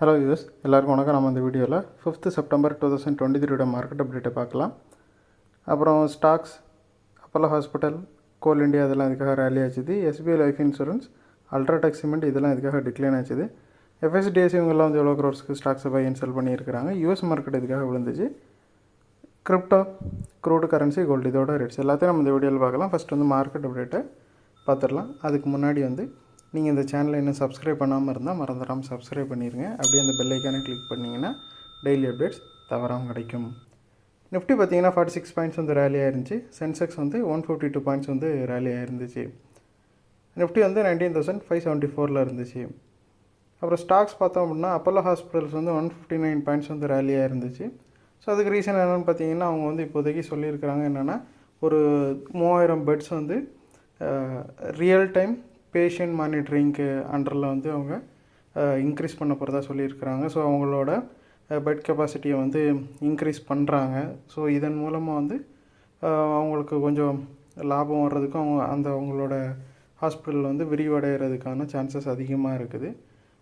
Hello US எல்லாருக்கும் வணக்கம். நம்ம இந்த வீடியோவில் 5th செப்டம்பர் 2023 மார்க்கெட் அப்டேட்டை பார்க்கலாம். அப்புறம் stocks, Apollo hospital, Coal India இதெல்லாம் இதுக்காக ரேலி ஆச்சுது. SBI life insurance, UltraTech cement இதெல்லாம் இதுக்காக டிக்ளைன் ஆச்சுது. எஃப்எஸ்டிஎஸ் இவங்கெல்லாம் வந்து எவ்வளோ க்ரோர்ஸ்க்கு ஸ்டாக்ஸை பை அண்ட் செல் பண்ணியிருக்கிறாங்க. யூஎஸ் மார்க்கெட் இதுக்காக விழுந்துச்சு. கிரிப்டோ, க்ரூடு கரன்சி, கோல்டு இதோட ரேட்ஸ் எல்லாத்தையும் நம்ம இந்த வீடியோவில் பார்க்கலாம். ஃபஸ்ட் வந்து மார்க்கெட் அப்டேட்டை பார்த்துடலாம். அதுக்கு முன்னாடி வந்து நீங்கள் இந்த சேனலை இன்னும் சப்ஸ்கிரைப் பண்ணாமல் இருந்தால் மறந்துடாமல் சப்ஸ்கிரைப் பண்ணிடுங்க. அப்படியே அந்த பெல் ஐக்கானை கிளிக் பண்ணிங்கன்னா டெய்லி அப்டேட்ஸ் தவறாமல் கிடைக்கும். நிஃப்டி பார்த்தீங்கன்னா 46 பாயிண்ட்ஸ் வந்து ரேலி ஆயிருந்துச்சு. சென்செக்ஸ் வந்து 152 பாயிண்ட்ஸ் வந்து ரேலி ஆயிருந்துச்சு. நிஃப்டி வந்து 19,574 இருந்துச்சு. அப்புறம் ஸ்டாக்ஸ் பார்த்தோம் அப்படின்னா அப்போலோ ஹாஸ்பிட்டல்ஸ் வந்து 159 பாயிண்ட்ஸ் வந்து ரேலி ஆயிருந்துச்சு. ஸோ அதுக்கு ரீசன் என்னென்னு பார்த்தீங்கன்னா அவங்க வந்து இப்போதைக்கு சொல்லியிருக்கிறாங்க என்னென்னா ஒரு 3000 பெட்ஸ் வந்து ரியல் டைம் பேஷண்ட் மானிட்டரிங்க்கு அண்டரில் வந்து அவங்க இன்க்ரீஸ் பண்ண போகிறதா சொல்லியிருக்கிறாங்க. ஸோ அவங்களோட பெட் கெப்பாசிட்டியை வந்து இன்க்ரீஸ் பண்ணுறாங்க. ஸோ இதன் மூலமாக வந்து அவங்களுக்கு கொஞ்சம் லாபம் வர்றதுக்கும் அவங்களோட ஹாஸ்பிட்டல் வந்து விரிவடைகிறதுக்கான சான்சஸ் அதிகமாக இருக்குது.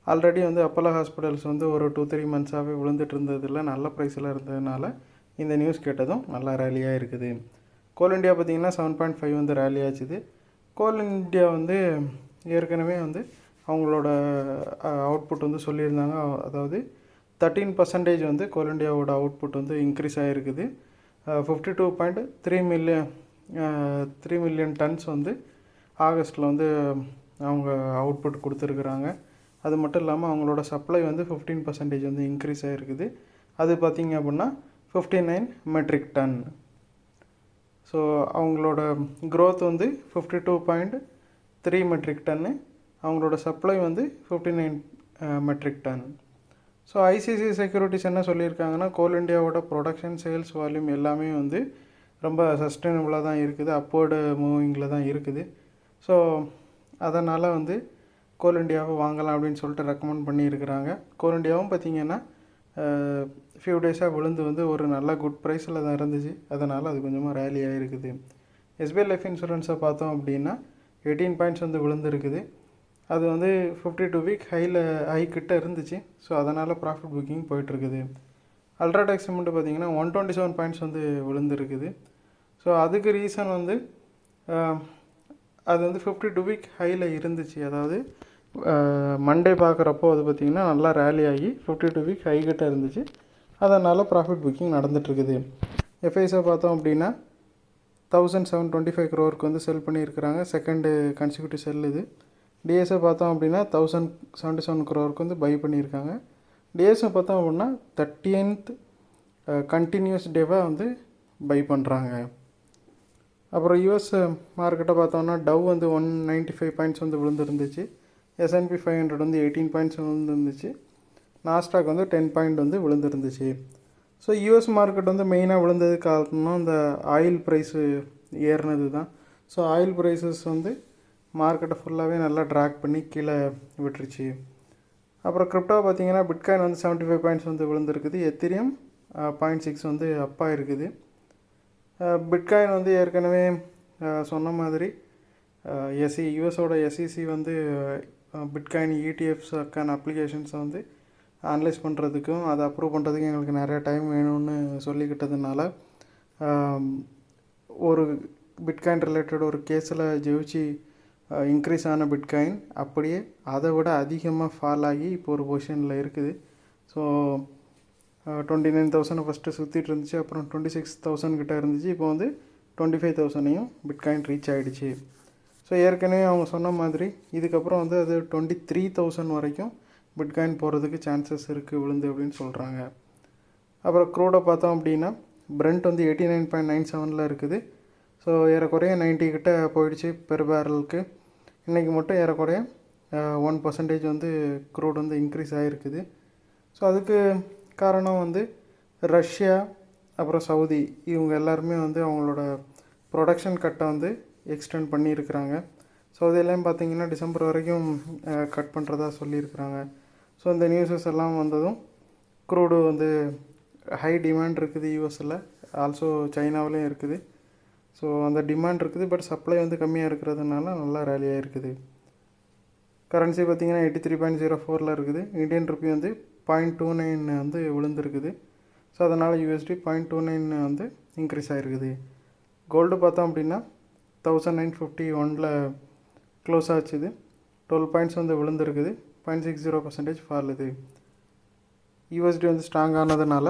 ஆல்ரெடி வந்து அப்போலோ ஹாஸ்பிட்டல்ஸ் வந்து ஒரு 2-3 மந்த்ஸாகவே விழுந்துட்டு இருந்ததில் நல்ல ப்ரைஸில் இருந்ததுனால இந்த நியூஸ் கேட்டதும் நல்லா ரேலியாக இருக்குது. கோல் இண்டியா பார்த்திங்கன்னா 7.5 வந்து ரேலி ஆச்சுது. கோல் இண்டியா வந்து ஏற்கனவே வந்து அவங்களோட அவுட்புட் வந்து சொல்லியிருந்தாங்க. அதாவது 13% வந்து கோல் இண்டியாவோட அவுட்புட் வந்து இன்க்ரீஸ் ஆகிருக்குது. 52.3 மில்லியன் டன்ஸ் வந்து ஆகஸ்ட்டில் வந்து அவங்க அவுட்புட் கொடுத்துருக்குறாங்க. அது மட்டும் இல்லாமல் அவங்களோட சப்ளை வந்து 15% வந்து இன்க்ரீஸ் ஆகிருக்குது. அது பார்த்திங்க அப்படின்னா 59 மெட்ரிக் டன். ஸோ அவங்களோட க்ரோத் வந்து 52.3 மெட்ரிக் டன்னு, அவங்களோட சப்ளை வந்து 59 metric ton. So ICICI securities என்ன சொல்லியிருக்காங்கன்னா கோல் இண்டியாவோட ப்ரொடக்ஷன், சேல்ஸ் வால்யூம் எல்லாமே வந்து ரொம்ப சஸ்டைனபுளாக தான் இருக்குது, அப்வர்டு மூவிங்கில் தான் இருக்குது. ஸோ அதனால் வந்து கோல் இண்டியாவை வாங்கலாம் அப்படின்னு சொல்லிட்டு ரெக்கமெண்ட் பண்ணியிருக்கிறாங்க. கோல் இண்டியாவும் பார்த்திங்கன்னா ஃபியூ டேஸாக விழுந்து வந்து ஒரு நல்ல குட் ப்ரைஸில் தான் இருந்துச்சு. அதனால் அது கொஞ்சமாக ரேலி ஆகிருக்குது. எஸ்பிஐ லைஃப் இன்சூரன்ஸை பார்த்தோம் அப்படின்னா 18 பாயிண்ட்ஸ் வந்து விழுந்துருக்குது. அது வந்து 52 வீக் ஹை கிட்ட இருந்துச்சு. ஸோ அதனால் ப்ராஃபிட் புக்கிங் போயிட்டுருக்குது. அல்ட்ராடெக் சிமெண்ட் பார்த்திங்கன்னா 127 பாயிண்ட்ஸ் வந்து விழுந்துருக்குது. ஸோ அதுக்கு ரீசன் வந்து அது வந்து 52 வீக் ஹையில் இருந்துச்சு. அதாவது மண்டே பார்க்குறப்போ அது பார்த்திங்கன்னா நல்லா ரேலி ஆகி 52 வீக் ஹை கிட்ட இருந்துச்சு. அதனால் ப்ராஃபிட் புக்கிங் நடந்துகிட்ருக்குது. எஃப்ஐஸை பார்த்தோம் அப்படின்னா 1725 crore வந்து செல் பண்ணியிருக்கிறாங்க. செகண்டு கன்சிக்யூட்டிவ் செல் இது. டிஎஸ்ஐ பார்த்தோம் அப்படின்னா 1077 crore வந்து பை பண்ணியிருக்காங்க. டிஎஸ்ஐ பார்த்தோம் அப்படின்னா 30th கண்டினியூஸ் டேவாக வந்து பை பண்ணுறாங்க. அப்புறம் யூஎஸ் மார்க்கெட்டை பார்த்தோம்னா டவ் வந்து 195 பாயிண்ட்ஸ் வந்து விழுந்துருந்துச்சு. S&P 500 வந்து 18 பாயிண்ட்ஸ் விழுந்துருந்துச்சு. நாஸ்டாக் வந்து 10 பாயிண்ட் வந்து விழுந்துருந்துச்சு. ஸோ யூஎஸ் மார்க்கெட் வந்து மெயினாக விழுந்தது காரணம் இந்த ஆயில் ப்ரைஸு ஏறினது தான். ஸோ ஆயில் ப்ரைஸஸ் வந்து மார்க்கெட்டை ஃபுல்லாகவே நல்லா ட்ராக் பண்ணி கீழே விட்டுருச்சு. அப்புறம் கிரிப்டோ பார்த்திங்கன்னா பிட்காயின் வந்து 75 பாயிண்ட்ஸ் வந்து விழுந்துருக்குது. எத்திரியம் 0.6 வந்து அப்பாக இருக்குது. பிட்காயின் வந்து ஏற்கனவே சொன்ன மாதிரி யூஎஸோட எஸ்இசி வந்து பிட்காயின் இடிஎஃப்ஸுக்கான அப்ளிகேஷன்ஸை வந்து அனலைஸ் பண்ணுறதுக்கும் அதை அப்ரூவ் பண்ணுறதுக்கும் எங்களுக்கு நிறையா டைம் வேணும்னு சொல்லிக்கிட்டதுனால ஒரு பிட்காயின் ரிலேட்டட் ஒரு கேஸில் ஜெயிச்சு இன்க்ரீஸ் ஆன பிட்காயின் அப்படியே அதை விட அதிகமாக ஃபால் ஆகி இப்போ ஒரு பொசிஷனில் இருக்குது. ஸோ 29,000 ஃபஸ்ட்டு சுற்றிட்டு இருந்துச்சு. அப்புறம் 26,000 கிட்டே இருந்துச்சு. இப்போ வந்து 25,000 பிட்காயின் ரீச் ஆகிடுச்சு. ஸோ ஏற்கனவே அவங்க சொன்ன மாதிரி இதுக்கப்புறம் வந்து அது 23,000 வரைக்கும் பிட்காயின் போகிறதுக்கு சான்சஸ் இருக்குது விழுந்து அப்படின்னு சொல்கிறாங்க. அப்புறம் க்ரூடை பார்த்தோம் அப்படின்னா பிரெண்ட் வந்து 89.97 இருக்குது. ஸோ ஏறக்குறைய 90 கிட்ட போயிடுச்சு பெர் பேரலுக்கு. இன்றைக்கி மட்டும் ஏறக்குறைய 1% வந்து க்ரூட் வந்து இன்க்ரீஸ் ஆகிருக்குது. ஸோ அதுக்கு காரணம் வந்து ரஷ்யா அப்புறம் சவுதி இவங்க எல்லாருமே வந்து அவங்களோட ப்ரொடக்ஷன் கட்டை வந்து எக்ஸ்டெண்ட் பண்ணியிருக்கிறாங்க. ஸோ அதெல்லாம் பார்த்திங்கன்னா டிசம்பர் வரைக்கும் கட் பண்ணுறதா சொல்லியிருக்கிறாங்க. ஸோ இந்த நியூஸஸ் எல்லாம் வந்ததும் க்ரூடு வந்து ஹை டிமாண்ட் இருக்குது யூஎஸில், ஆல்சோ சைனாவிலையும் இருக்குது. ஸோ அந்த டிமாண்ட் இருக்குது, பட் சப்ளை வந்து கம்மியாக இருக்கிறதுனால நல்லா ரேலியாக இருக்குது. கரன்சி பார்த்திங்கன்னா 83.04 இருக்குது. இந்தியன் ருப்பி வந்து 0.29 வந்து விழுந்திருக்குது. ஸோ அதனால் USD 0.29 வந்து இன்க்ரீஸ் ஆகிருக்குது. கோல்டு பார்த்தோம் அப்படின்னா 1951 க்ளோஸ் ஆச்சுது. 12 பாயிண்ட்ஸ் வந்து விழுந்திருக்குது. 0.60% ஃபால் இது. USD வந்து ஸ்ட்ராங் ஆனதுனால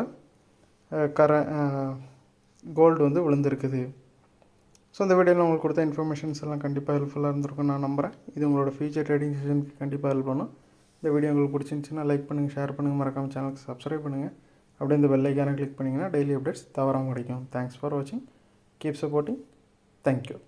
கோல்டு வந்து விழுந்திருக்குது. ஸோ இந்த வீடியோவில் உங்களுக்கு கொடுத்த இன்ஃபர்மேஷன்ஸ் எல்லாம் கண்டிப்பாக ஹெல்ப்ஃபுல்லாக இருந்திருக்கும் நான் நம்புகிறேன். இது உங்களோட ஃபியூச்சர் ட்ரேடிங் செஷனுக்கு கண்டிப்பாக ஹெல்ப் பண்ணும். இந்த வீடியோ உங்களுக்கு பிடிச்சிருந்துச்சுன்னா லைக் பண்ணுங்கள், ஷேர் பண்ணுங்கள், மறக்காமல் சேனலுக்கு சப்ஸ்கிரைப் பண்ணுங்கள். அப்படியே இந்த பெல் ஐக்கானை கிளிக் பண்ணிங்கன்னா டெய்லி அப்டேட்ஸ் தவறாமல் கிடைக்கும். தேங்க்ஸ் ஃபார் வாட்சிங். Keep supporting. தேங்க்யூ.